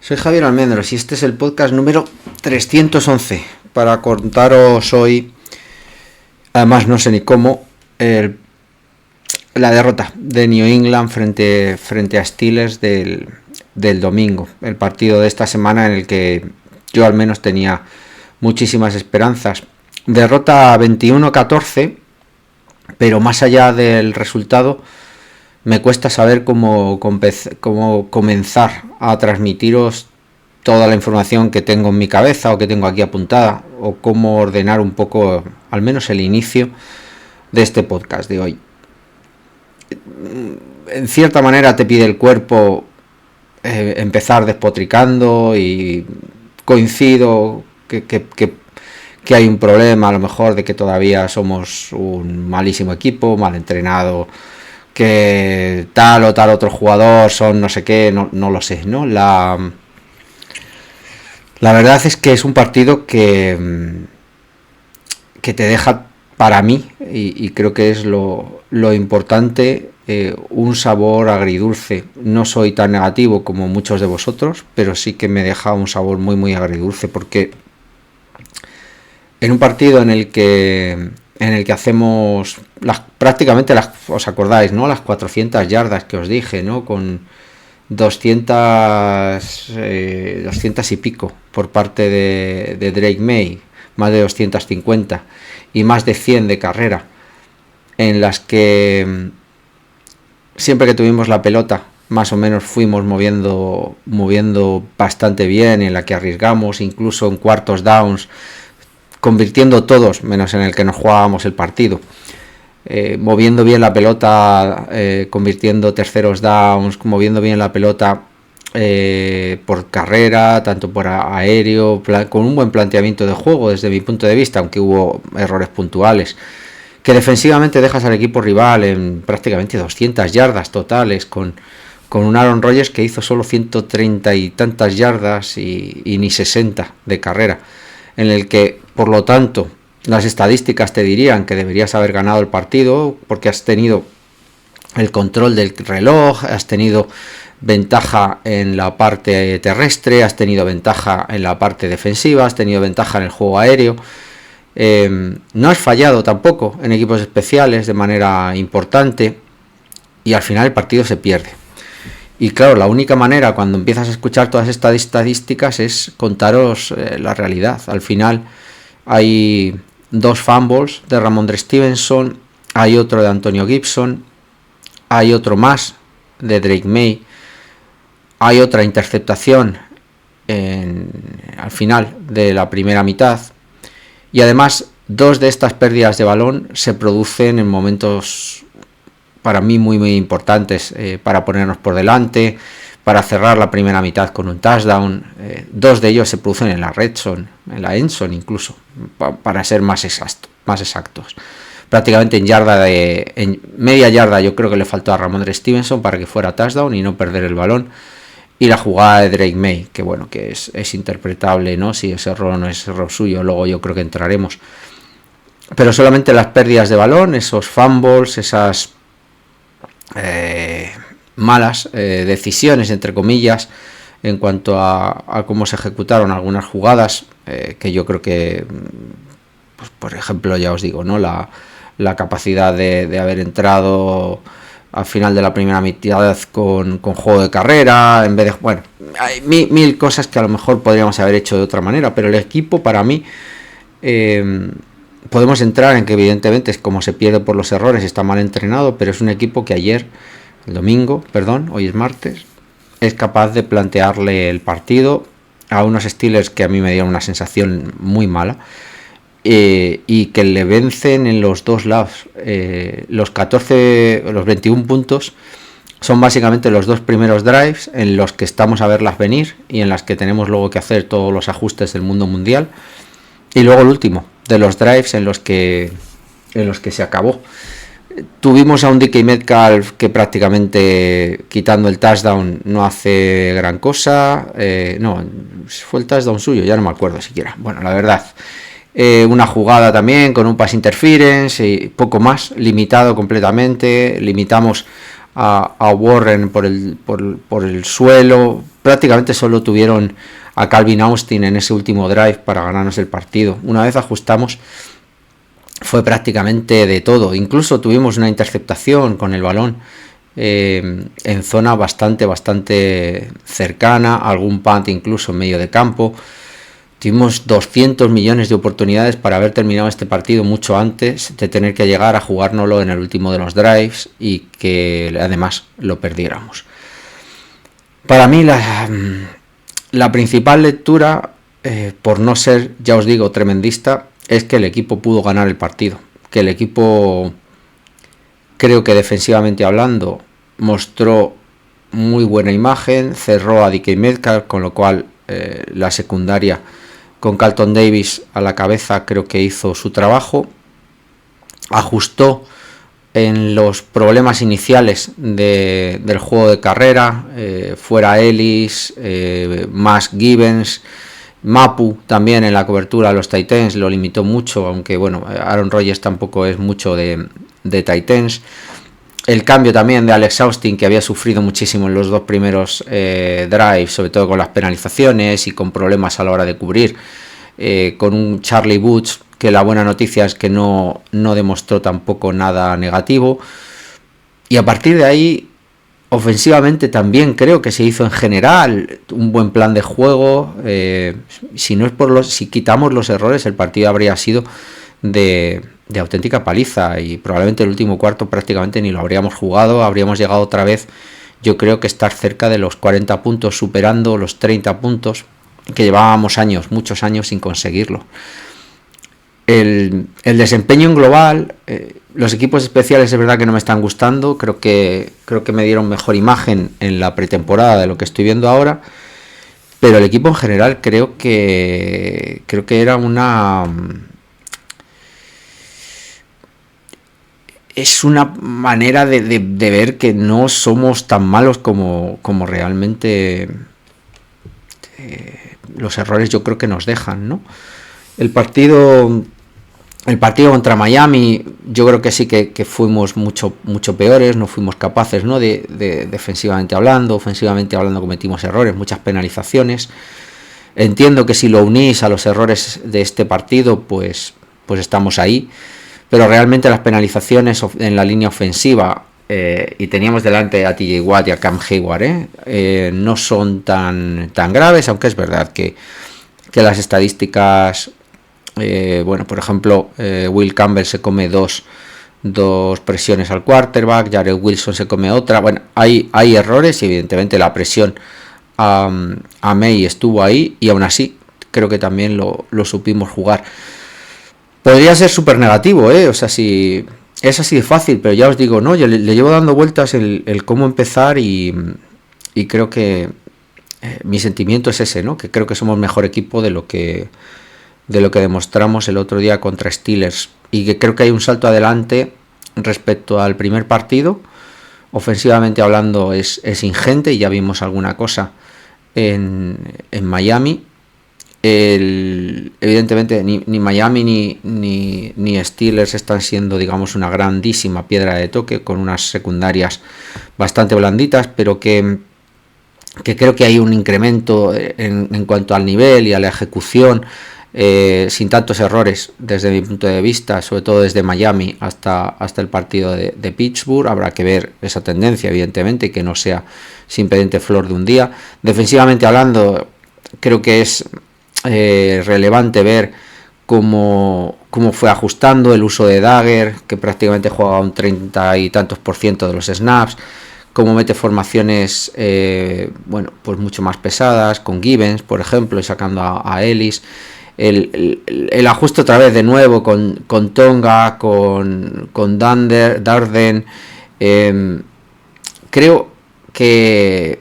Soy Javier Almendros y este es el podcast número 311 para contaros hoy, además no sé ni cómo, la derrota de New England frente a Steelers del domingo, el partido de esta semana en el que yo al menos tenía muchísimas esperanzas. Derrota 21-14, pero más allá del resultado me cuesta saber cómo comenzar a transmitiros toda la información que tengo en mi cabeza o que tengo aquí apuntada, o cómo ordenar un poco, al menos el inicio de este podcast de hoy. En cierta manera te pide el cuerpo empezar despotricando, y coincido que hay un problema a lo mejor de que todavía somos un malísimo equipo, mal entrenado, que tal o tal otro jugador son no sé qué, no lo sé, ¿no? La verdad es que es un partido que te deja, para mí, y creo que es lo importante, un sabor agridulce. No soy tan negativo como muchos de vosotros, pero sí que me deja un sabor muy muy agridulce, porque en un partido en el que hacemos prácticamente os acordáis, ¿no? Las 400 yardas que os dije, ¿no? Con 200 y pico por parte de Drake Maye, más de 250 y más de 100 de carrera, en las que siempre que tuvimos la pelota más o menos fuimos moviendo bastante bien, en la que arriesgamos incluso en cuartos downs, convirtiendo todos menos en el que nos jugábamos el partido, moviendo bien la pelota, convirtiendo terceros downs, moviendo bien la pelota por carrera, tanto por aéreo, con un buen planteamiento de juego desde mi punto de vista, aunque hubo errores puntuales, que defensivamente dejas al equipo rival en prácticamente 200 yardas totales, con un Aaron Rodgers que hizo solo 130 y tantas yardas y ni 60 de carrera, en el que, por lo tanto, las estadísticas te dirían que deberías haber ganado el partido, porque has tenido el control del reloj, has tenido ventaja en la parte terrestre, has tenido ventaja en la parte defensiva, has tenido ventaja en el juego aéreo. No has fallado tampoco en equipos especiales de manera importante, y al final el partido se pierde. Y claro, la única manera cuando empiezas a escuchar todas estas estadísticas es contaros la realidad. Al final hay 2 fumbles de Rhamondre Stevenson, hay otro de Antonio Gibson, hay otro más de Drake Maye, hay otra interceptación al final de la primera mitad, y además 2 de estas pérdidas de balón se producen en momentos para mí muy muy importantes, para ponernos por delante, para cerrar la primera mitad con un touchdown. 2 de ellos se producen en la red zone, en la end zone incluso, para ser más exactos. Prácticamente en media yarda yo creo que le faltó a Rhamondre Stevenson para que fuera touchdown y no perder el balón. Y la jugada de Drake Maye, que bueno, que es interpretable, ¿no? Si ese error no es error suyo, luego yo creo que entraremos. Pero solamente las pérdidas de balón, esos fumbles, esas malas decisiones, entre comillas, en cuanto a cómo se ejecutaron algunas jugadas, que yo creo que, pues, por ejemplo, ya os digo, ¿no? La capacidad de haber entrado al final de la primera mitad con juego de carrera, en vez de, bueno, hay mil cosas que a lo mejor podríamos haber hecho de otra manera, pero el equipo, para mí, podemos entrar en que evidentemente es como se pierde por los errores, está mal entrenado, pero es un equipo que hoy es martes, es capaz de plantearle el partido a unos Steelers que a mí me dieron una sensación muy mala, y que le vencen en los dos lados. Los 21 puntos son básicamente los 2 primeros drives en los que estamos a verlas venir y en las que tenemos luego que hacer todos los ajustes del mundo mundial, y luego el último de los drives en los que se acabó. Tuvimos a un DK Metcalf que prácticamente, quitando el touchdown, no hace gran cosa. No, fue el touchdown suyo, ya no me acuerdo siquiera. Bueno, la verdad, una jugada también con un pass interference y poco más, limitado completamente. Limitamos a Warren por el suelo, prácticamente solo tuvieron a Calvin Austin en ese último drive para ganarnos el partido. Una vez ajustamos, fue prácticamente de todo. Incluso tuvimos una interceptación con el balón en zona bastante cercana, algún punt incluso en medio de campo. Tuvimos 200 millones de oportunidades para haber terminado este partido mucho antes de tener que llegar a jugárnoslo en el último de los drives y que además lo perdiéramos. Para mí la principal lectura, por no ser, ya os digo, tremendista, es que el equipo pudo ganar el partido, que el equipo, creo que defensivamente hablando, mostró muy buena imagen, cerró a DK Metcalf, con lo cual la secundaria con Carlton Davis a la cabeza creo que hizo su trabajo, ajustó en los problemas iniciales del juego de carrera, fuera Ellis, más Gibbons, Mapu también en la cobertura de los Titans lo limitó mucho, aunque bueno, Aaron Rodgers tampoco es mucho de Titans. El cambio también de Alex Austin, que había sufrido muchísimo en los dos primeros drives, sobre todo con las penalizaciones y con problemas a la hora de cubrir, con un Charlie Woods, que la buena noticia es que no demostró tampoco nada negativo. Y a partir de ahí, ofensivamente también creo que se hizo en general un buen plan de juego. Si quitamos los errores, el partido habría sido de auténtica paliza y probablemente el último cuarto prácticamente ni lo habríamos jugado, habríamos llegado otra vez, yo creo que estar cerca de los 40 puntos, superando los 30 puntos que llevábamos muchos años sin conseguirlo. El desempeño en global, los equipos especiales es verdad que no me están gustando, creo que me dieron mejor imagen en la pretemporada de lo que estoy viendo ahora, pero el equipo en general creo que era es una manera de ver que no somos tan malos como realmente los errores yo creo que nos dejan, ¿no? El partido contra Miami, yo creo que sí que fuimos mucho peores, no fuimos capaces, ¿no? de defensivamente hablando, ofensivamente hablando cometimos errores, muchas penalizaciones. Entiendo que si lo unís a los errores de este partido, pues estamos ahí. Pero realmente las penalizaciones en la línea ofensiva, y teníamos delante a TJ Watt y a Cam Hayward, no son tan graves, aunque es verdad que las estadísticas, por ejemplo, Will Campbell se come dos presiones al quarterback, Jared Wilson se come otra. Bueno, hay errores y evidentemente la presión a May estuvo ahí y aún así creo que también lo supimos jugar. Podría ser súper negativo, o sea, si es así de fácil, pero ya os digo, no, yo le llevo dando vueltas el cómo empezar y creo que mi sentimiento es ese, ¿no? Que creo que somos mejor equipo de lo que demostramos el otro día contra Steelers y que creo que hay un salto adelante respecto al primer partido. Ofensivamente hablando es ingente y ya vimos alguna cosa en Miami. Evidentemente ni Miami ni Steelers están siendo, digamos, una grandísima piedra de toque con unas secundarias bastante blanditas, pero que creo que hay un incremento en cuanto al nivel y a la ejecución, sin tantos errores desde mi punto de vista, sobre todo desde Miami hasta el partido de Pittsburgh. Habrá que ver esa tendencia, evidentemente, que no sea simplemente flor de un día. Defensivamente hablando, creo que es relevante ver cómo fue ajustando el uso de Dagger, que prácticamente juega un 30 y tantos % de los snaps, cómo mete formaciones pues mucho más pesadas con Gibbons, por ejemplo, y sacando a Ellis. El ajuste otra vez de nuevo con Tonga, con Darden. Creo que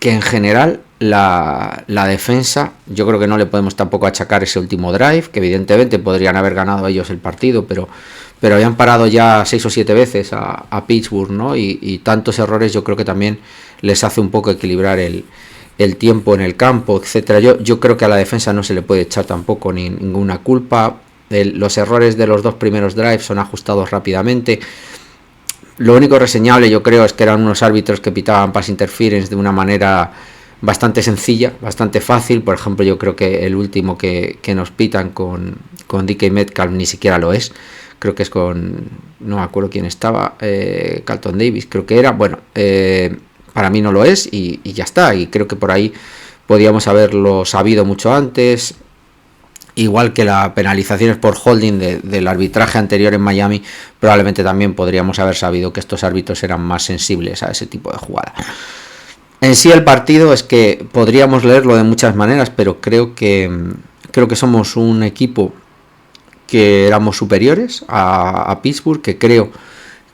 en general la defensa, yo creo que no le podemos tampoco achacar ese último drive, que evidentemente podrían haber ganado ellos el partido, pero habían parado ya 6 o 7 veces a Pittsburgh, ¿no? Y tantos errores yo creo que también les hace un poco equilibrar el tiempo en el campo, etcétera. Yo creo que a la defensa no se le puede echar tampoco ninguna culpa. Los errores de los dos primeros drives son ajustados rápidamente. Lo único reseñable yo creo es que eran unos árbitros que pitaban pass interference de una manera bastante sencilla, bastante fácil. Por ejemplo, yo creo que el último que nos pitan con DK Metcalf ni siquiera lo es. Creo que es con, no me acuerdo quién estaba, Carlton Davis creo que era. Bueno, para mí no lo es y ya está. Y creo que por ahí podíamos haberlo sabido mucho antes. Igual que las penalizaciones por holding del arbitraje anterior en Miami, probablemente también podríamos haber sabido que estos árbitros eran más sensibles a ese tipo de jugada. En sí el partido es que podríamos leerlo de muchas maneras, pero creo que somos un equipo que éramos superiores a Pittsburgh, que creo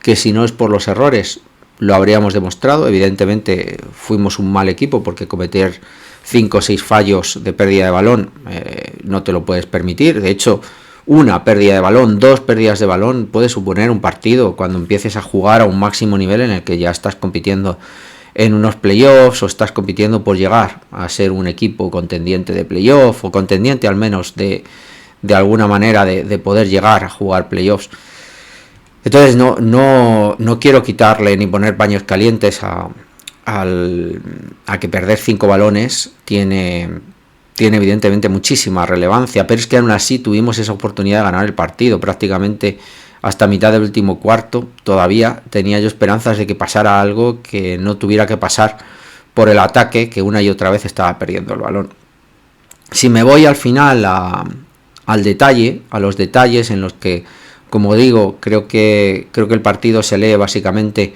que si no es por los errores lo habríamos demostrado. Evidentemente fuimos un mal equipo porque cometer 5 o 6 fallos de pérdida de balón no te lo puedes permitir. De hecho, una pérdida de balón, 2 pérdidas de balón puede suponer un partido cuando empieces a jugar a un máximo nivel en el que ya estás compitiendo en unos playoffs o estás compitiendo por llegar a ser un equipo contendiente de playoff o contendiente al menos de alguna manera de poder llegar a jugar playoffs. Entonces no quiero quitarle ni poner paños calientes a que perder 5 balones tiene evidentemente muchísima relevancia, pero es que aún así tuvimos esa oportunidad de ganar el partido. Prácticamente hasta mitad del último cuarto todavía tenía yo esperanzas de que pasara algo, que no tuviera que pasar por el ataque, que una y otra vez estaba perdiendo el balón. Si me voy al final al detalle, a los detalles en los que, como digo, creo que el partido se lee básicamente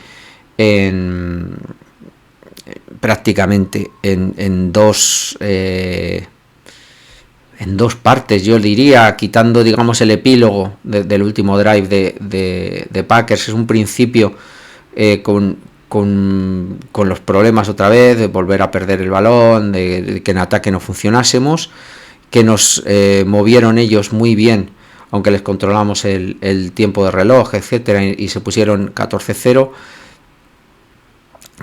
prácticamente en dos partes, yo diría, quitando digamos el epílogo del último drive de Packers. Es un principio con los problemas otra vez, de volver a perder el balón, de que en ataque no funcionásemos, que nos movieron ellos muy bien, aunque les controlamos el tiempo de reloj, etcétera, y se pusieron 14-0,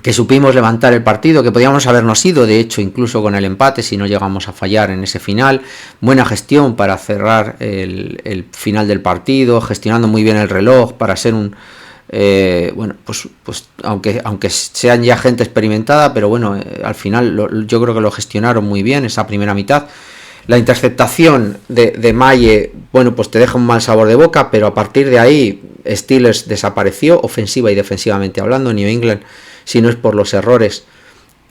que supimos levantar el partido, que podíamos habernos ido, de hecho, incluso con el empate, si no llegamos a fallar en ese final. Buena gestión para cerrar el final del partido, gestionando muy bien el reloj para ser un... bueno, pues aunque sean ya gente experimentada, pero bueno, al final yo creo que lo gestionaron muy bien esa primera mitad. La interceptación de Maye, bueno, pues te deja un mal sabor de boca, pero a partir de ahí Steelers desapareció, ofensiva y defensivamente hablando. New England, si no es por los errores,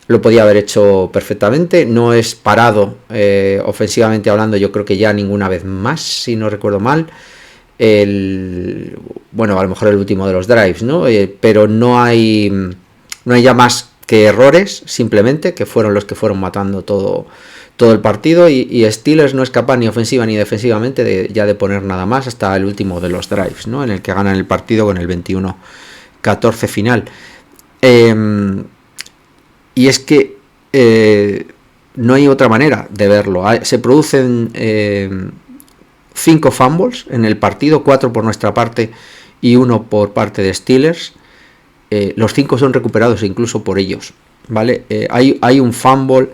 lo podía haber hecho perfectamente. No es parado ofensivamente hablando, yo creo que ya ninguna vez más, si no recuerdo mal. Bueno, a lo mejor el último de los drives, ¿no? Pero no hay ya más que errores, simplemente, que fueron los que fueron matando todo el partido, y Steelers no es capaz ni ofensiva ni defensivamente de poner nada más hasta el último de los drives, ¿no? En el que ganan el partido con el 21-14 final. Y es que no hay otra manera de verlo. Se producen 5 fumbles en el partido, 4 por nuestra parte y 1 por parte de Steelers. Los 5 son recuperados incluso por ellos, ¿vale? Hay un fumble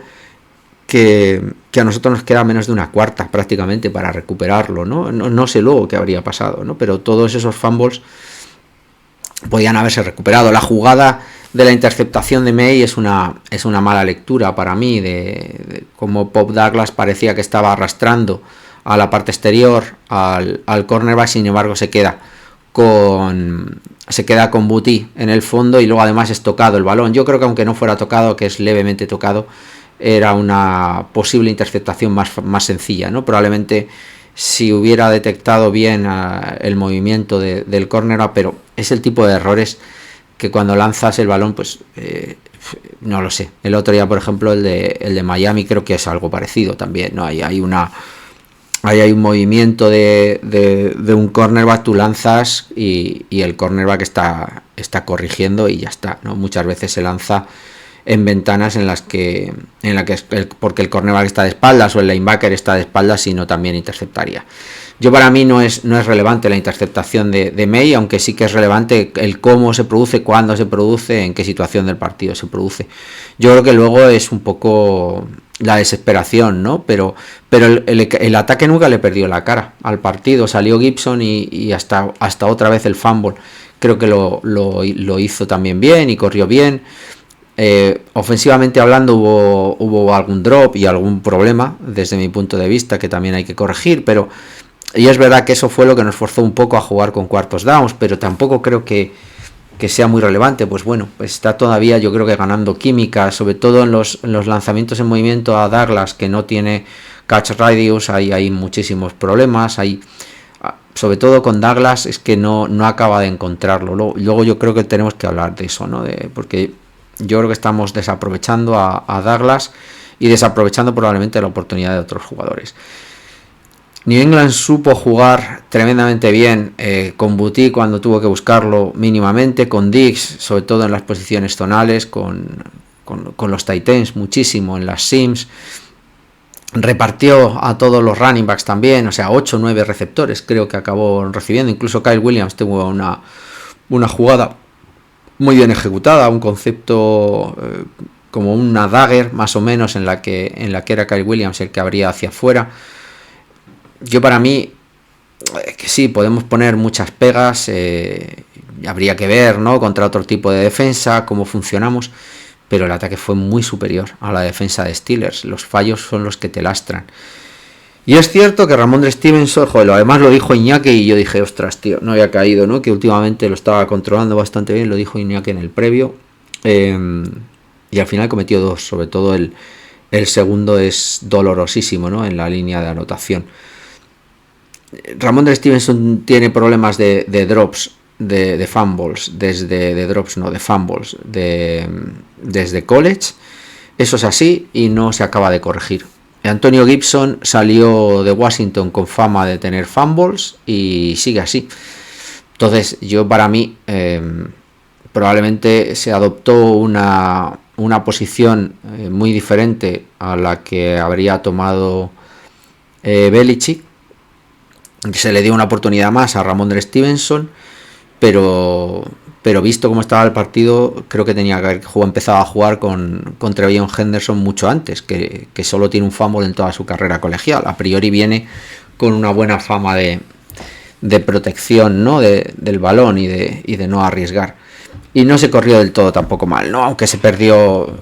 que a nosotros nos queda menos de una cuarta prácticamente para recuperarlo, ¿no? No sé luego qué habría pasado, ¿no? Pero todos esos fumbles podían haberse recuperado. La jugada de la interceptación de May es una mala lectura para mí, de cómo Pop Douglas parecía que estaba arrastrando a la parte exterior al cornerback, sin embargo se queda con Boutte en el fondo, y luego además es tocado el balón. Yo creo que aunque no fuera tocado, que es levemente tocado, era una posible interceptación más sencilla, ¿no? Probablemente si hubiera detectado bien el movimiento del cornerback, pero es el tipo de errores que cuando lanzas el balón, pues no lo sé. El otro día, por ejemplo, el de Miami, creo que es algo parecido también, ¿no? Hay un movimiento de un cornerback, tú lanzas y el cornerback está corrigiendo y ya está, ¿no? Muchas veces se lanza en ventanas en la que porque el cornerback está de espaldas o el linebacker está de espaldas, sino también interceptaría. Para mí no es relevante la interceptación de May, aunque sí que es relevante el cómo se produce, cuándo se produce, en qué situación del partido se produce. Yo creo que luego es un poco la desesperación, ¿no? Pero el ataque nunca le perdió la cara al partido. Salió Gibson y hasta otra vez el fumble creo que lo hizo también bien y corrió bien. Ofensivamente hablando hubo algún drop y algún problema desde mi punto de vista que también hay que corregir, pero y es verdad que eso fue lo que nos forzó un poco a jugar con cuartos downs, pero tampoco creo que sea muy relevante. Pues bueno, pues está todavía yo creo que ganando química, sobre todo en los lanzamientos en movimiento a Douglas, que no tiene catch radius, hay muchísimos problemas, sobre todo con Douglas es que no acaba de encontrarlo. Luego yo creo que tenemos que hablar de eso, ¿no? Porque yo creo que estamos desaprovechando a Douglas y desaprovechando probablemente la oportunidad de otros jugadores. New England supo jugar tremendamente bien con Boutique cuando tuvo que buscarlo mínimamente, con Diggs, sobre todo en las posiciones zonales, con los tight ends muchísimo en las sims. Repartió a todos los running backs también, o sea, 8 o 9 receptores creo que acabó recibiendo. Incluso Kyle Williams tuvo una jugada muy bien ejecutada, un concepto como una dagger más o menos en la que era Kyle Williams el que abría hacia afuera. Yo para mí, que sí, podemos poner muchas pegas, habría que ver, ¿no? Contra otro tipo de defensa, cómo funcionamos, pero el ataque fue muy superior a la defensa de Steelers. Los fallos son los que te lastran. Y es cierto que Ramondre Stevenson, joder, además lo dijo Iñaki y yo dije, ostras, tío, no había caído, ¿no? Que últimamente lo estaba controlando bastante bien, lo dijo Iñaki en el previo. Y al final cometió 2, sobre todo el segundo es dolorosísimo, ¿no? En la línea de anotación. Ramondre Stevenson tiene problemas de drops, de fumbles, de fumbles, desde college. Eso es así y no se acaba de corregir. Antonio Gibson salió de Washington con fama de tener fumbles y sigue así. Entonces, yo para mí, probablemente se adoptó una posición muy diferente a la que habría tomado Belichick. Se le dio una oportunidad más a Ramondre Stevenson, pero visto cómo estaba el partido, creo que tenía que haber empezado a jugar con TreVeyon Henderson mucho antes, que solo tiene un fumble en toda su carrera colegial. A priori viene con una buena fama de protección, ¿no? del balón y de no arriesgar. Y no se corrió del todo tampoco mal, ¿no? Aunque se perdió.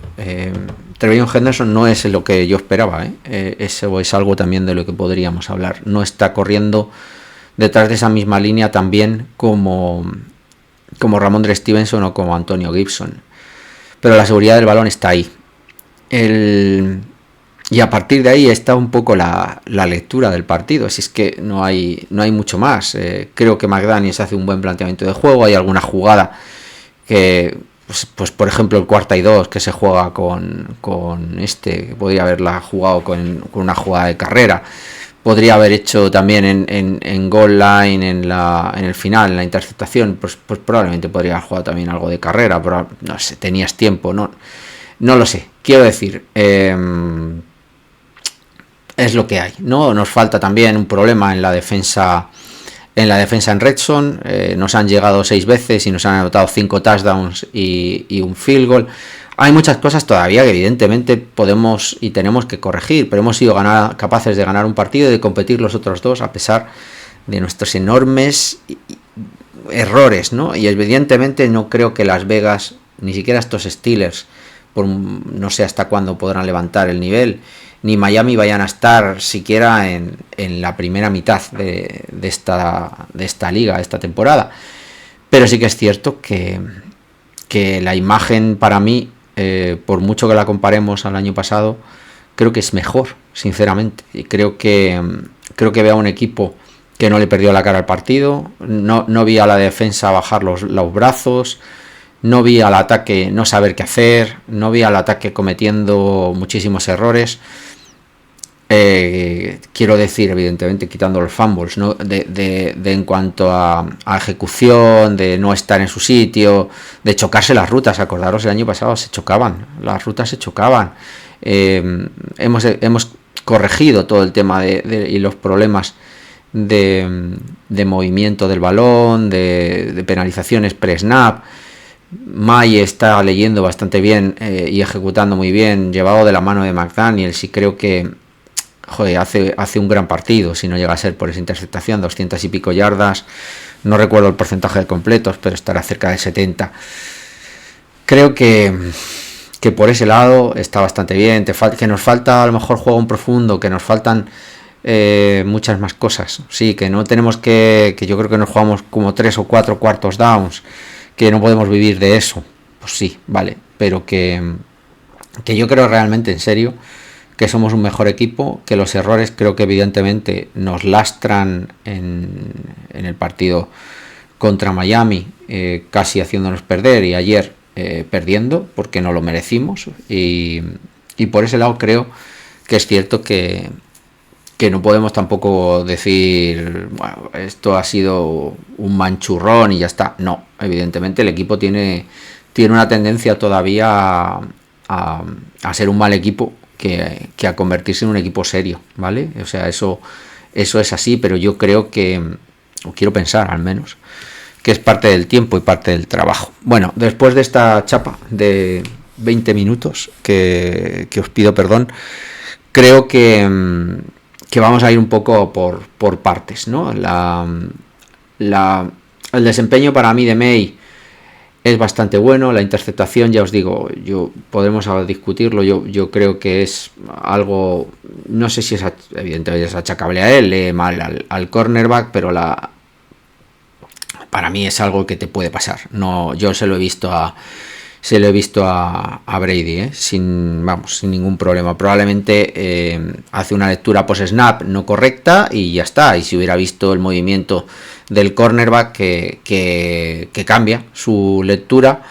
TreVeyon Henderson no es lo que yo esperaba, eso es algo también de lo que podríamos hablar. No está corriendo detrás de esa misma línea tan bien como Ramondre Stevenson o como Antonio Gibson. Pero la seguridad del balón está ahí. Y a partir de ahí está un poco la lectura del partido. Si es que no hay mucho más. Creo que McDaniels hace un buen planteamiento de juego. Hay alguna jugada que... Pues por ejemplo el 4ª y 2 que se juega con que podría haberla jugado con una jugada de carrera, podría haber hecho también en goal line en el final, en la interceptación, pues probablemente podría haber jugado también algo de carrera, pero no sé, tenías tiempo, no lo sé, quiero decir, es lo que hay, ¿no? Nos falta también un problema en la defensa en red zone. Nos han llegado 6 veces y nos han anotado 5 touchdowns y un field goal. Hay muchas cosas todavía que evidentemente podemos y tenemos que corregir, pero hemos sido capaces de ganar un partido y de competir los otros 2 a pesar de nuestros enormes errores, ¿no? Y evidentemente no creo que Las Vegas, ni siquiera estos Steelers, no sé hasta cuándo podrán levantar el nivel, ni Miami vayan a estar siquiera en la primera mitad de esta liga, esta temporada. Pero sí que es cierto que la imagen para mí, por mucho que la comparemos al año pasado, creo que es mejor, sinceramente. Y creo que veo a un equipo que no le perdió la cara al partido, no vi a la defensa bajar los brazos, no vi al ataque no saber qué hacer, no vi al ataque cometiendo muchísimos errores. Quiero decir, evidentemente, quitando los fumbles, ¿no? de en cuanto a ejecución, de no estar en su sitio, de chocarse las rutas. Acordaros, el año pasado las rutas se chocaban. Hemos corregido todo el tema y los problemas de movimiento del balón, de penalizaciones pre-snap. May está leyendo bastante bien y ejecutando muy bien, llevado de la mano de McDaniels, y creo que hace un gran partido, si no llega a ser por esa interceptación, 200 y pico yardas, no recuerdo el porcentaje de completos, pero estará cerca de 70. Creo que que por ese lado está bastante bien. Que nos falta a lo mejor juego en profundo, que nos faltan muchas más cosas. Sí, que no tenemos que yo creo que nos jugamos como 3 o 4 cuartos downs, que no podemos vivir de eso. Pues sí, vale, pero que yo creo realmente, en serio, que somos un mejor equipo, que los errores creo que evidentemente nos lastran en el partido contra Miami, casi haciéndonos perder, y ayer perdiendo porque no lo merecimos, y por ese lado creo que es cierto que no podemos tampoco decir, bueno, esto ha sido un manchurrón y ya está. No, evidentemente el equipo tiene una tendencia todavía a ser un mal equipo que a convertirse en un equipo serio, ¿vale? O sea, eso es así, pero yo creo que, o quiero pensar al menos, que es parte del tiempo y parte del trabajo. Bueno, después de esta chapa de 20 minutos, que os pido perdón, creo que vamos a ir un poco por partes, ¿no? El desempeño para mí de May es bastante bueno. La interceptación, ya os digo, podremos discutirlo. Yo creo que es algo, no sé si es evidentemente es achacable a él, mal al cornerback, pero para mí es algo que te puede pasar. No, yo se lo he visto a Brady, sin ningún problema. Probablemente hace una lectura post-snap no correcta y ya está. Y si hubiera visto el movimiento del cornerback que cambia su lectura,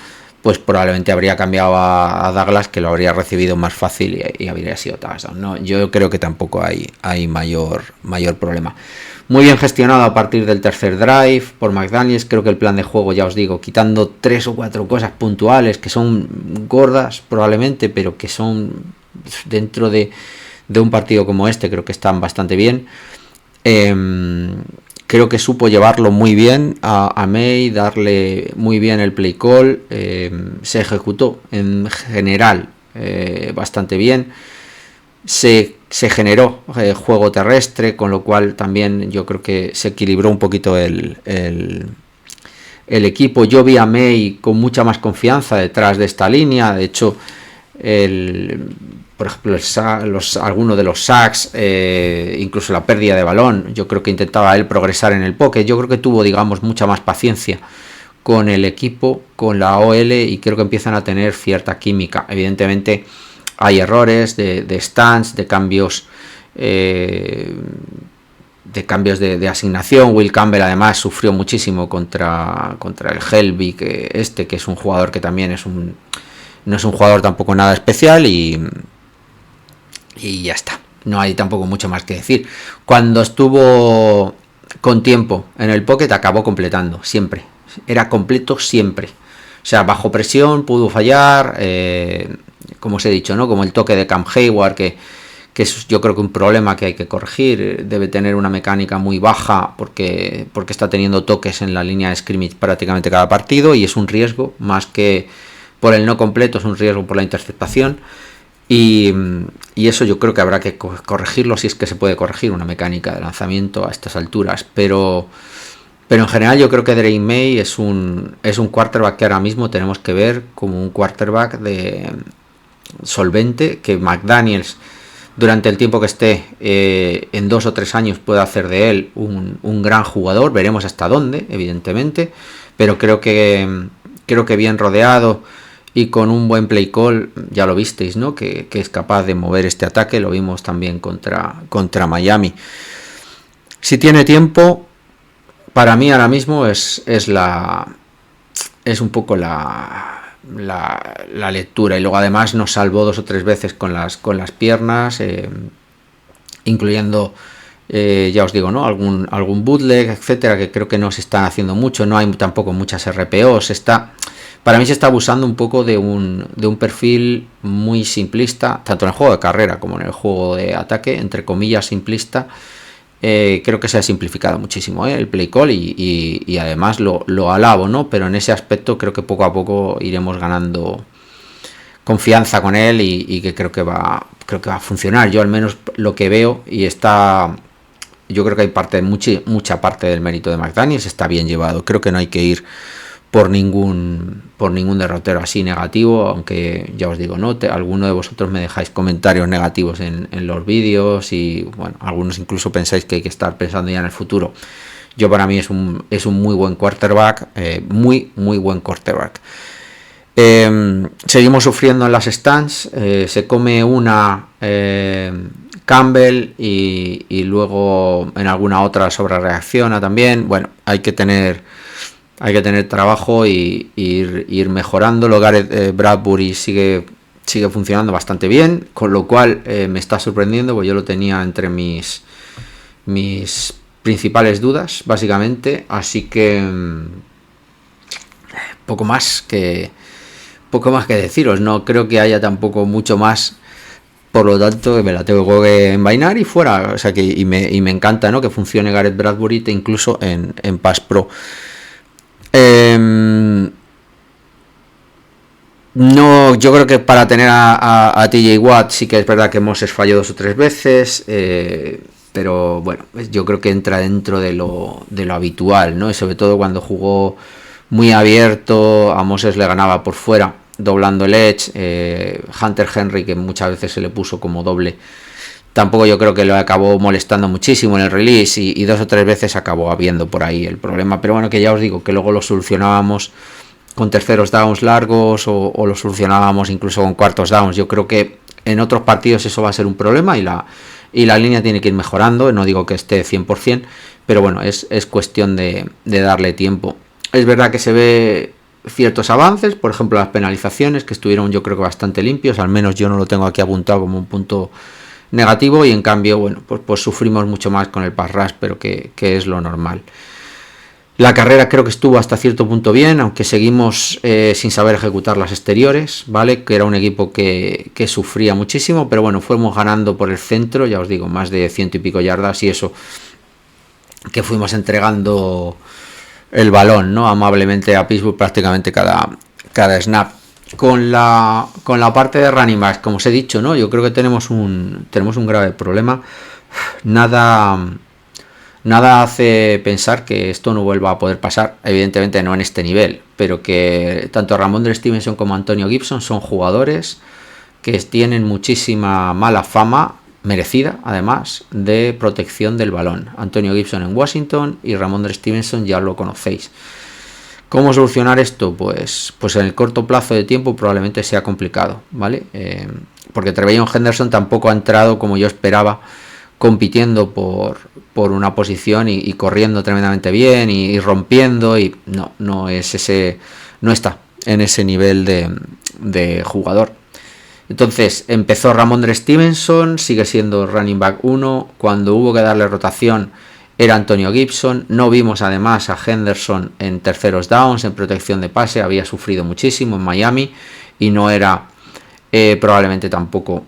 pues probablemente habría cambiado a Douglas, que lo habría recibido más fácil y habría sido touchdown, ¿no? Yo creo que tampoco hay mayor problema. Muy bien gestionado a partir del tercer drive por McDaniels. Creo que el plan de juego, ya os digo, quitando 3 o 4 cosas puntuales que son gordas probablemente, pero que son dentro de un partido como este, creo que están bastante bien. Creo que supo llevarlo muy bien a May, darle muy bien el play call. Se ejecutó en general bastante bien. Se generó juego terrestre, con lo cual también yo creo que se equilibró un poquito el equipo. Yo vi a May con mucha más confianza detrás de esta línea. De hecho, por ejemplo, algunos de los sacks, incluso la pérdida de balón, yo creo que intentaba él progresar en el pocket. Yo creo que tuvo, digamos, mucha más paciencia con el equipo, con la OL, y creo que empiezan a tener cierta química. Evidentemente hay errores de stance, de cambios de asignación. Will Campbell además sufrió muchísimo contra el Helby, que es un jugador que también no es un jugador tampoco nada especial, y ya está. No hay tampoco mucho más que decir. Cuando estuvo con tiempo en el pocket acabó completando, siempre. Era completo siempre. O sea, bajo presión pudo fallar, como os he dicho, ¿no? Como el toque de Cam Hayward, que es yo creo que un problema que hay que corregir. Debe tener una mecánica muy baja porque está teniendo toques en la línea de scrimmage prácticamente cada partido, y es un riesgo, más que por el no completo, es un riesgo por la interceptación. Y eso yo creo que habrá que corregirlo, si es que se puede corregir una mecánica de lanzamiento a estas alturas. Pero en general yo creo que Drake May es un quarterback que ahora mismo tenemos que ver como un quarterback de solvente, que McDaniels durante el tiempo que esté, en 2 o 3 años, puede hacer de él un gran jugador. Veremos hasta dónde, evidentemente, pero creo que bien rodeado y con un buen play call, ya lo visteis, ¿no? Que es capaz de mover este ataque. Lo vimos también contra Miami. Si tiene tiempo, para mí ahora mismo es un poco la lectura. Y luego además nos salvó 2 o 3 veces con las piernas, incluyendo, ya os digo, ¿no? algún bootleg, etcétera, que creo que no se están haciendo mucho. No hay tampoco muchas RPOs. Para mí se está abusando un poco de un perfil muy simplista, tanto en el juego de carrera como en el juego de ataque, entre comillas simplista. Creo que se ha simplificado muchísimo el play call, y además lo alabo, ¿no? Pero en ese aspecto creo que poco a poco iremos ganando confianza con él, y que creo que va a funcionar. Yo al menos lo que veo, yo creo que hay mucha parte del mérito de McDaniels, está bien llevado. Creo que no hay que ir por ningún derrotero así negativo, aunque ya os digo, ¿no? Alguno de vosotros me dejáis comentarios negativos en los vídeos y bueno, algunos incluso pensáis que hay que estar pensando ya en el futuro. Yo para mí es un muy buen quarterback, muy buen quarterback. Seguimos sufriendo en las stands, se come una Campbell y luego en alguna otra sobre reacciona también. Bueno, hay que tener trabajo y ir mejorándolo. Garrett Bradbury sigue funcionando bastante bien, con lo cual me está sorprendiendo, porque yo lo tenía entre mis principales dudas, básicamente. Así que poco más que deciros. No creo que haya tampoco mucho más. Por lo tanto, me la tengo que envainar y fuera. O sea que y me encanta, ¿no?, que funcione Garrett Bradbury incluso en Pass Pro. No, yo creo que para tener a TJ Watt sí que es verdad que Moses falló 2 o 3 veces, pero bueno, yo creo que entra dentro de lo habitual, ¿no? Y sobre todo cuando jugó muy abierto, a Moses le ganaba por fuera, doblando el edge. Hunter Henry, que muchas veces se le puso como doble, tampoco yo creo que lo acabó molestando muchísimo en el release, y 2 o 3 veces acabó habiendo por ahí el problema. Pero bueno, que ya os digo que luego lo solucionábamos con terceros downs largos o lo solucionábamos incluso con cuartos downs. Yo creo que en otros partidos eso va a ser un problema y la línea tiene que ir mejorando. No digo que esté 100%, pero bueno, es cuestión de darle tiempo. Es verdad que se ve ciertos avances, por ejemplo las penalizaciones, que estuvieron yo creo que bastante limpios, al menos yo no lo tengo aquí apuntado como un punto negativo, y en cambio, bueno, pues sufrimos mucho más con el pass rush, pero que es lo normal. La carrera creo que estuvo hasta cierto punto bien, aunque seguimos sin saber ejecutar las exteriores, ¿vale? Que era un equipo que sufría muchísimo, pero bueno, fuimos ganando por el centro, ya os digo, más de 100 y pico yardas, y eso, que fuimos entregando el balón, ¿no?, amablemente a Pittsburgh prácticamente cada snap. Con la parte de running backs, como os he dicho, ¿no?, yo creo que tenemos un grave problema. Nada hace pensar que esto no vuelva a poder pasar, evidentemente no en este nivel, pero que tanto Rhamondre Stevenson como Antonio Gibson son jugadores que tienen muchísima mala fama, merecida además, de protección del balón. Antonio Gibson en Washington y Rhamondre Stevenson ya lo conocéis. ¿Cómo solucionar esto? Pues en el corto plazo de tiempo probablemente sea complicado, ¿vale? Porque TreVeyon Henderson tampoco ha entrado como yo esperaba, compitiendo por una posición y corriendo tremendamente bien y rompiendo, y no está en ese nivel de jugador. Entonces empezó Rhamondre Stevenson, sigue siendo running back 1. Cuando hubo que darle rotación era Antonio Gibson. No vimos además a Henderson en terceros downs, en protección de pase, había sufrido muchísimo en Miami y no era probablemente tampoco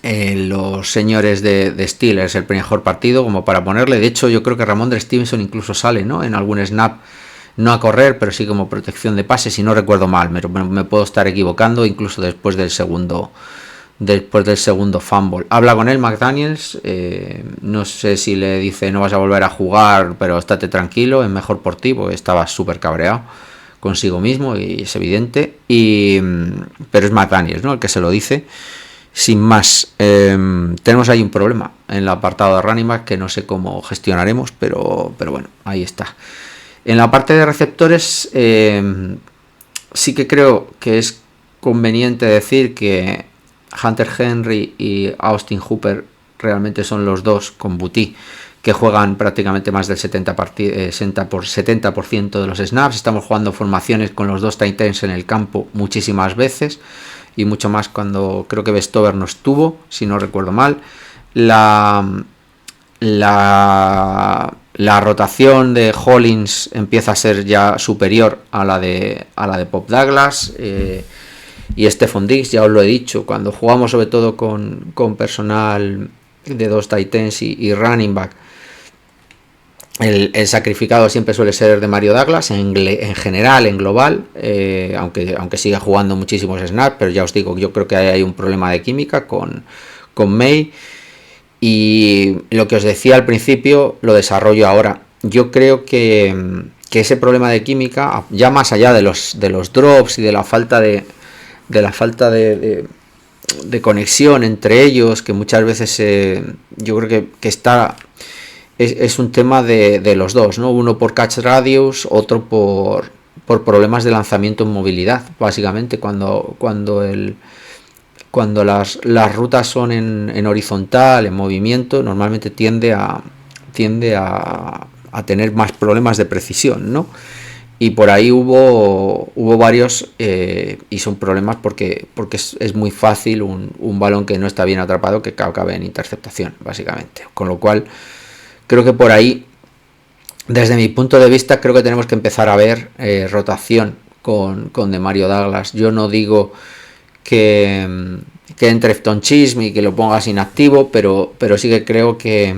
los señores de Steelers el mejor partido como para ponerle. De hecho, yo creo que Rhamondre Stevenson incluso sale, ¿no?, en algún snap, no a correr, pero sí como protección de pase, si no recuerdo mal. Me puedo estar equivocando, incluso después del segundo fumble. Habla con él McDaniels, no sé si le dice no vas a volver a jugar, pero estate tranquilo, es mejor por ti, porque estaba súper cabreado consigo mismo y es evidente. Pero es McDaniels, ¿no?, el que se lo dice. Sin más, tenemos ahí un problema en el apartado de running back que no sé cómo gestionaremos, pero bueno, ahí está. En la parte de receptores, sí que creo que es conveniente decir que Hunter Henry y Austin Hooper realmente son los dos, con Boutte, que juegan prácticamente más del 70% de los snaps. Estamos jugando formaciones con los dos tight ends en el campo muchísimas veces, y mucho más cuando creo que Vestover no estuvo, si no recuerdo mal. La rotación de Hollins empieza a ser ya superior a la de Pop Douglas, y Stephon Diggs, ya os lo he dicho, cuando jugamos sobre todo con personal de dos tight ends y running back, el sacrificado siempre suele ser de Mario Douglas en general, en global, aunque siga jugando muchísimos snaps, pero ya os digo, yo creo que hay un problema de química con May. Y lo que os decía al principio lo desarrollo ahora. Yo creo que que ese problema de química, ya más allá de los drops y de la falta de conexión entre ellos, que muchas veces yo creo que está es un tema de los dos, ¿no? Uno por catch radius, otro por problemas de lanzamiento en movilidad, básicamente cuando las rutas son en horizontal, en movimiento, normalmente tiende a tener más problemas de precisión, ¿no? Y por ahí hubo varios y son problemas porque es muy fácil un balón que no está bien atrapado que acabe en interceptación, básicamente. Con lo cual, creo que por ahí, desde mi punto de vista, creo que tenemos que empezar a ver rotación con Demario Douglas. Yo no digo que entre Efton Chism y que lo pongas inactivo, pero sí que creo que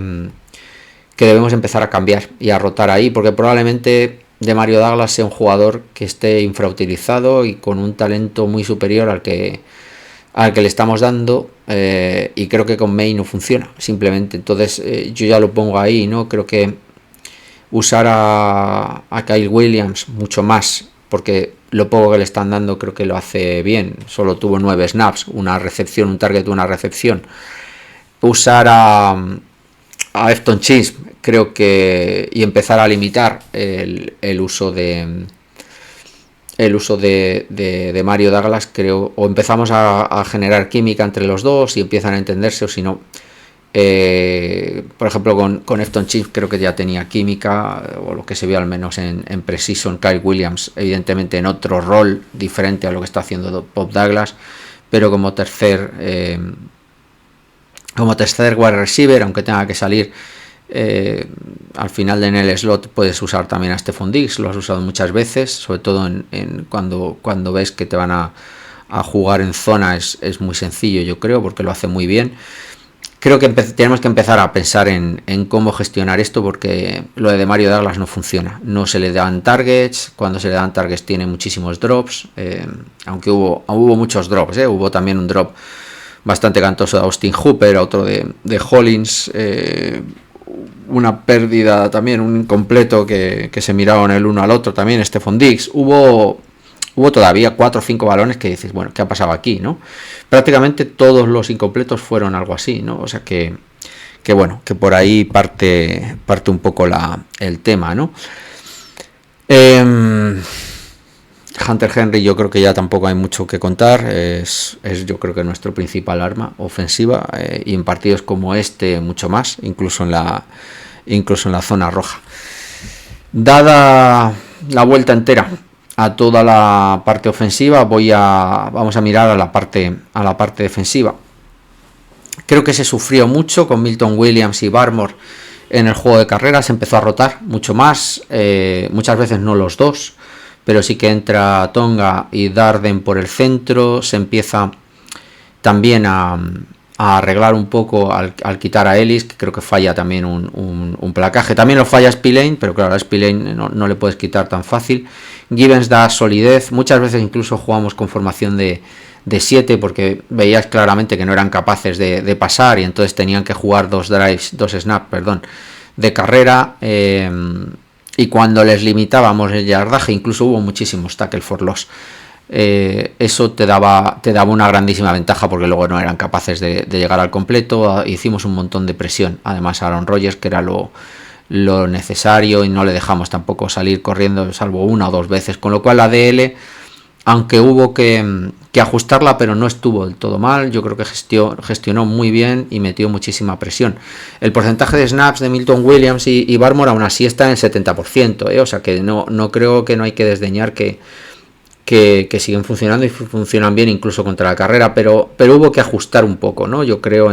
debemos empezar a cambiar y a rotar ahí, porque probablemente Demario Douglas sea un jugador que esté infrautilizado y con un talento muy superior al que le estamos dando, y creo que con May no funciona, simplemente. Entonces yo ya lo pongo ahí, ¿no? Creo que usar a Kyle Williams mucho más, porque lo poco que le están dando creo que lo hace bien. Solo tuvo 9 snaps, una recepción, un target, una recepción. Usar a Efton Chism, creo que, y empezar a limitar el uso de Mario Douglas, creo, o empezamos a generar química entre los dos y empiezan a entenderse, o si no, por ejemplo con Efton Chism creo que ya tenía química, o lo que se vio al menos en Precision. Kyle Williams evidentemente en otro rol diferente a lo que está haciendo Bob Douglas, pero como tercer wide receiver, aunque tenga que salir al final en el slot, puedes usar también a Stephon Diggs. Lo has usado muchas veces, sobre todo cuando ves que te van a jugar en zona. Es muy sencillo, yo creo, porque lo hace muy bien. Creo que tenemos que empezar a pensar en cómo gestionar esto, porque lo de Mario Douglas no funciona. No se le dan targets, cuando se le dan targets tiene muchísimos drops, aunque hubo muchos drops, hubo también un drop bastante cantoso de Austin Hooper, otro de Hollins, una pérdida también, un incompleto que se miraron el uno al otro también, Stephon Diggs. Hubo todavía 4 o 5 balones que dices, bueno, ¿qué ha pasado aquí, no? Prácticamente todos los incompletos fueron algo así, ¿no? O sea que bueno, que por ahí parte un poco el tema, ¿no? Hunter Henry, yo creo que ya tampoco hay mucho que contar. Es yo creo que nuestro principal arma ofensiva, y en partidos como este mucho más, incluso en la zona roja. Dada la vuelta entera a toda la parte ofensiva, vamos a mirar a la parte defensiva. Creo que se sufrió mucho con Milton Williams y Barmore en el juego de carrera. Se empezó a rotar mucho más, muchas veces no los dos, pero sí que entra Tonga y Darden por el centro. Se empieza también a arreglar un poco al quitar a Ellis, que creo que falla también un placaje. También lo falla Spillane, pero claro, a Spillane no le puedes quitar tan fácil. Gibbons da solidez. Muchas veces incluso jugamos con formación de 7, porque veías claramente que no eran capaces de pasar, y entonces tenían que jugar 2 snaps de carrera, y cuando les limitábamos el yardaje, incluso hubo muchísimos tackle for loss. Eso te daba una grandísima ventaja, porque luego no eran capaces de llegar al completo. Hicimos un montón de presión, además a Aaron Rodgers, que era lo necesario, y no le dejamos tampoco salir corriendo, salvo 1 o 2 veces, con lo cual la DL, aunque hubo que ajustarla, pero no estuvo del todo mal. Yo creo que gestionó muy bien y metió muchísima presión. El porcentaje de snaps de Milton Williams y Barmore aún así está en el 70%, o sea que no creo que no hay que desdeñar que siguen funcionando y funcionan bien incluso contra la carrera, pero hubo que ajustar un poco, ¿no? Yo creo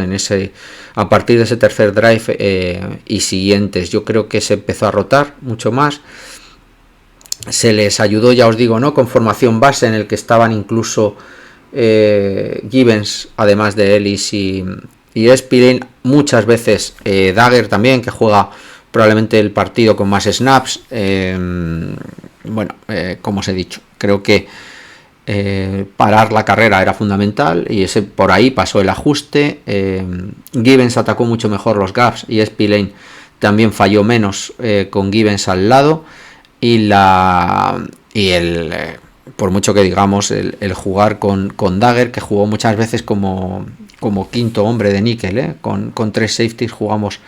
a partir de ese tercer drive y siguientes, yo creo que se empezó a rotar mucho más. Se les ayudó, ya os digo, ¿no? Con formación base, en el que estaban incluso Gibbons, además de Ellis y Spillane, muchas veces Dagger también, que juega probablemente el partido con más snaps. Como os he dicho, creo que parar la carrera era fundamental, y por ahí pasó el ajuste. Gibbons atacó mucho mejor los gaps, y Spillane también falló menos con Gibbons al lado. y el por mucho que digamos el jugar con Dagger, que jugó muchas veces como quinto hombre de níquel, con 3 safeties jugamos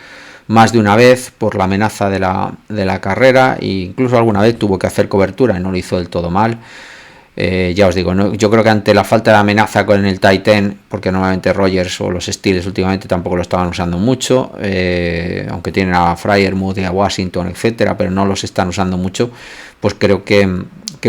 más de una vez por la amenaza de la carrera, e incluso alguna vez tuvo que hacer cobertura y no lo hizo del todo mal. Ya os digo, ¿no? Yo creo que ante la falta de amenaza con el tight end, porque normalmente Rodgers o los Steelers últimamente tampoco lo estaban usando mucho, aunque tienen a Freiermuth y a Washington, etcétera, pero no los están usando mucho, pues creo que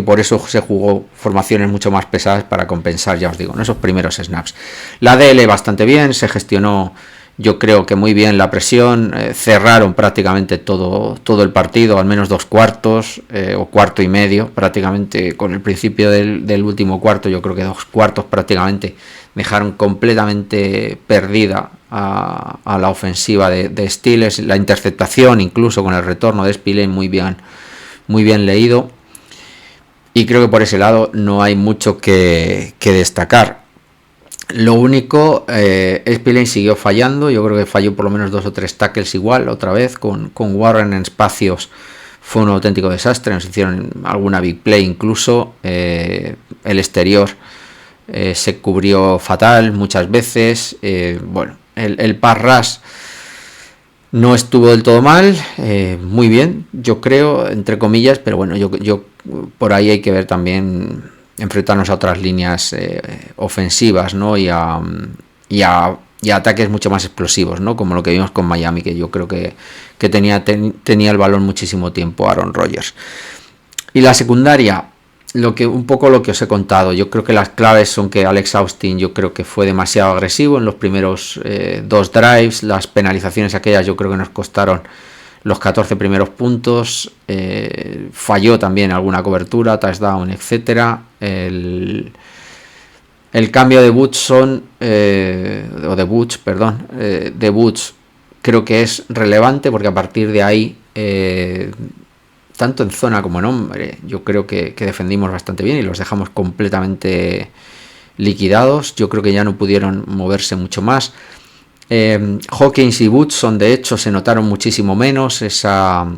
por eso se jugó formaciones mucho más pesadas para compensar, ya os digo, en esos primeros snaps. La DL bastante bien, se gestionó yo creo que muy bien la presión, cerraron prácticamente todo el partido, al menos 2 cuartos o cuarto y medio, prácticamente con el principio del último cuarto, yo creo que 2 cuartos prácticamente dejaron completamente perdida a la ofensiva de Steelers, la interceptación incluso con el retorno de Spillane muy bien leído, y creo que por ese lado no hay mucho que destacar. Lo único, Spillane siguió fallando, yo creo que falló por lo menos 2 o 3 tackles igual, otra vez, con Warren en espacios, fue un auténtico desastre, nos hicieron alguna big play incluso, el exterior se cubrió fatal muchas veces, bueno, el pass rush no estuvo del todo mal, muy bien, yo creo, entre comillas, pero bueno, yo por ahí hay que ver también enfrentarnos a otras líneas ofensivas, ¿no? y a ataques mucho más explosivos, ¿no? Como lo que vimos con Miami, que yo creo que tenía el balón muchísimo tiempo Aaron Rodgers. Y la secundaria, un poco lo que os he contado, yo creo que las claves son que Alex Austin yo creo que fue demasiado agresivo en los primeros 2 drives, las penalizaciones aquellas yo creo que nos costaron los 14 primeros puntos, falló también alguna cobertura, touchdown, etcétera. El cambio de Woodson, de Woods, creo que es relevante porque a partir de ahí, tanto en zona como en hombre, yo creo que defendimos bastante bien y los dejamos completamente liquidados. Yo creo que ya no pudieron moverse mucho más. Hawkins y Woodson de hecho se notaron muchísimo menos esos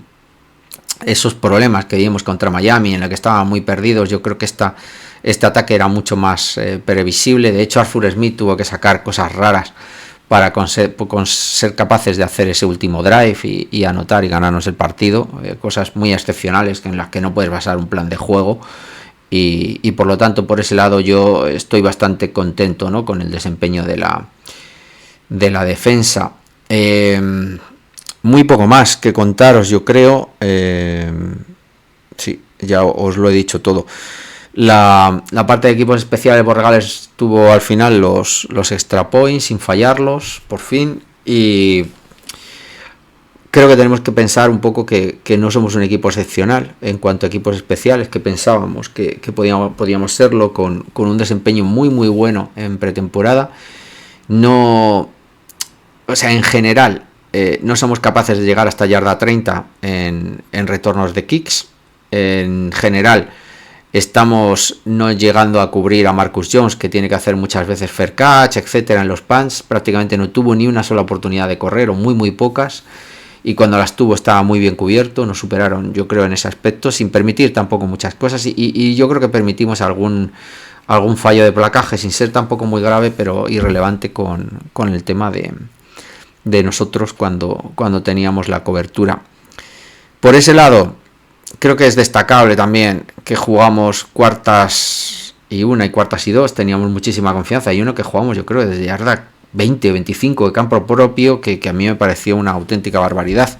problemas que vimos contra Miami en la que estaban muy perdidos. Yo creo que este ataque era mucho más previsible. De hecho Arthur Smith tuvo que sacar cosas raras para ser capaces de hacer ese último drive y anotar y ganarnos el partido, cosas muy excepcionales en las que no puedes basar un plan de juego. Y por lo tanto por ese lado yo estoy bastante contento, ¿no? Con el desempeño de la defensa. Muy poco más que contaros, yo creo. Sí, ya os lo he dicho todo. La parte de equipos especiales, Borregales tuvo al final los extra points sin fallarlos, por fin. Y creo que tenemos que pensar un poco que no somos un equipo excepcional en cuanto a equipos especiales, que pensábamos que podíamos serlo con un desempeño muy muy bueno en pretemporada. No, o sea, en general no somos capaces de llegar hasta yarda 30 en retornos de kicks. En general estamos no llegando a cubrir a Marcus Jones, que tiene que hacer muchas veces fair catch, etcétera, en los punts. Prácticamente no tuvo ni una sola oportunidad de correr, o muy pocas, y cuando las tuvo estaba muy bien cubierto. Nos superaron, yo creo, en ese aspecto, sin permitir tampoco muchas cosas, y yo creo que permitimos algún fallo de placaje sin ser tampoco muy grave, pero irrelevante con el tema de nosotros cuando teníamos la cobertura. Por ese lado, creo que es destacable también que jugamos cuartas y 1 y cuartas y 2, teníamos muchísima confianza, y uno que jugamos yo creo desde yarda 20 o 25 de campo propio, que a mí me pareció una auténtica barbaridad,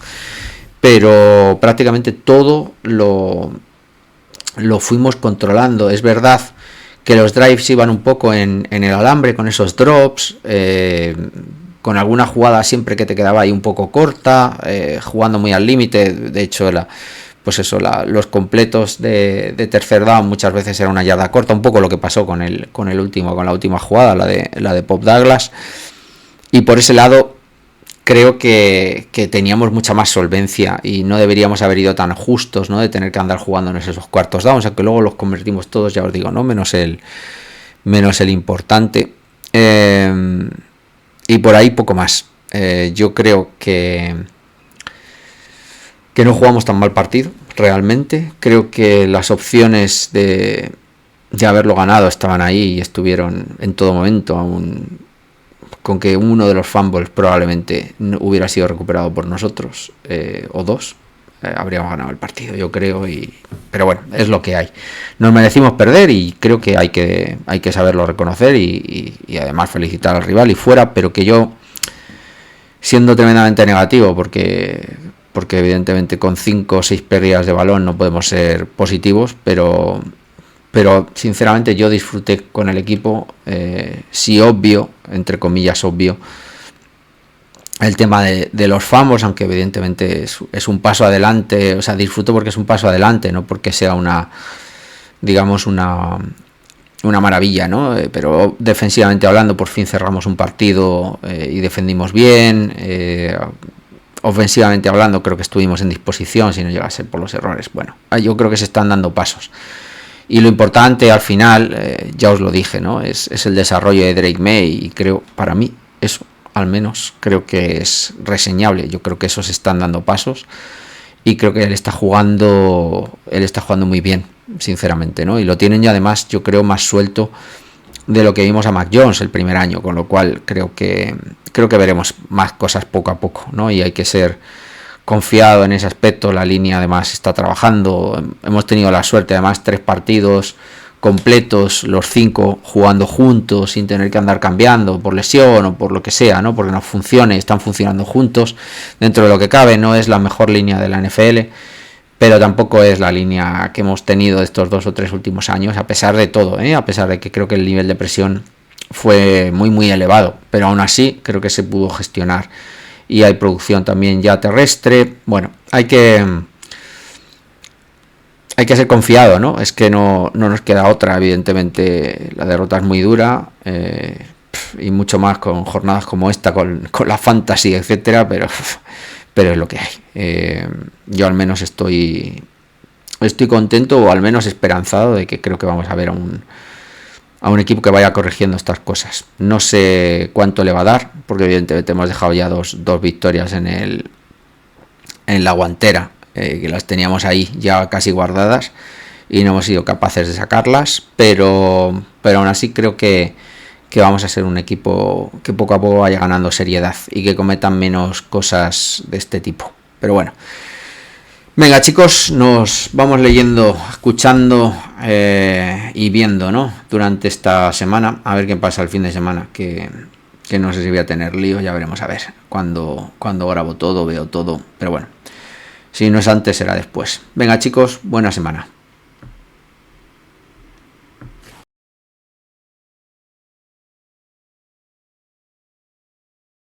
pero prácticamente todo lo fuimos controlando. Es verdad que los drives iban un poco en el alambre con esos drops, con alguna jugada siempre que te quedaba ahí un poco corta, jugando muy al límite. De hecho los completos de tercer down muchas veces era una yarda corta, un poco lo que pasó con la última jugada, la de Pop Douglas. Y por ese lado creo que teníamos mucha más solvencia y no deberíamos haber ido tan justos, ¿no? De tener que andar jugando en esos cuartos downs, aunque luego los convertimos todos, ya os digo, ¿no? Menos el importante. Y por ahí poco más. Yo creo que no jugamos tan mal partido. realmente. Creo que las opciones de haberlo ganado estaban ahí y estuvieron en todo momento, aún con que uno de los fumbles probablemente no hubiera sido recuperado por nosotros, o dos, habríamos ganado el partido, yo creo. Pero bueno, es lo que hay. Nos merecimos perder y creo que hay que saberlo reconocer y además felicitar al rival y fuera, pero que yo, siendo tremendamente negativo, porque evidentemente con 5 o 6 pérdidas de balón no podemos ser positivos, pero sinceramente yo disfruté con el equipo. Sí, obvio, entre comillas obvio, el tema de los famos, aunque evidentemente es un paso adelante. O sea, disfruto porque es un paso adelante, no porque sea una maravilla, ¿no? Pero defensivamente hablando, por fin cerramos un partido y defendimos bien. Ofensivamente hablando, creo que estuvimos en disposición, si no llega a ser por los errores. Bueno, yo creo que se están dando pasos. Y lo importante al final, ya os lo dije, ¿no? Es el desarrollo de Drake May, y creo, para mí, eso al menos creo que es reseñable. Yo creo que esos están dando pasos y creo que él está jugando muy bien, sinceramente, ¿no? Y lo tienen ya además, yo creo, más suelto de lo que vimos a Mac Jones el primer año, con lo cual creo que veremos más cosas poco a poco, ¿no? Y hay que ser confiado en ese aspecto. La línea además está trabajando. Hemos tenido la suerte, además, 3 partidos completos, los 5 jugando juntos sin tener que andar cambiando por lesión o por lo que sea, ¿no? Porque no funcione, están funcionando juntos dentro de lo que cabe. No es la mejor línea de la NFL, pero tampoco es la línea que hemos tenido estos 2 o 3 últimos años, a pesar de todo, a pesar de que creo que el nivel de presión fue muy muy elevado, pero aún así creo que se pudo gestionar. Y hay producción también ya terrestre. Bueno, hay que ser confiado, ¿no? Es que no nos queda otra. Evidentemente la derrota es muy dura, y mucho más con jornadas como esta, con la fantasy, etcétera, pero es lo que hay. Yo al menos estoy contento, o al menos esperanzado, de que creo que vamos a ver a un equipo que vaya corrigiendo estas cosas. No sé cuánto le va a dar, porque evidentemente hemos dejado ya dos victorias en la guantera, que las teníamos ahí ya casi guardadas y no hemos sido capaces de sacarlas, pero aún así creo que vamos a ser un equipo que poco a poco vaya ganando seriedad y que cometan menos cosas de este tipo. Pero bueno, venga, chicos, nos vamos leyendo, escuchando y viendo, ¿no? Durante esta semana, a ver qué pasa el fin de semana, que no sé si voy a tener lío, ya veremos, a ver cuando grabo todo, veo todo, pero bueno, si no es antes será después. Venga, chicos, buena semana.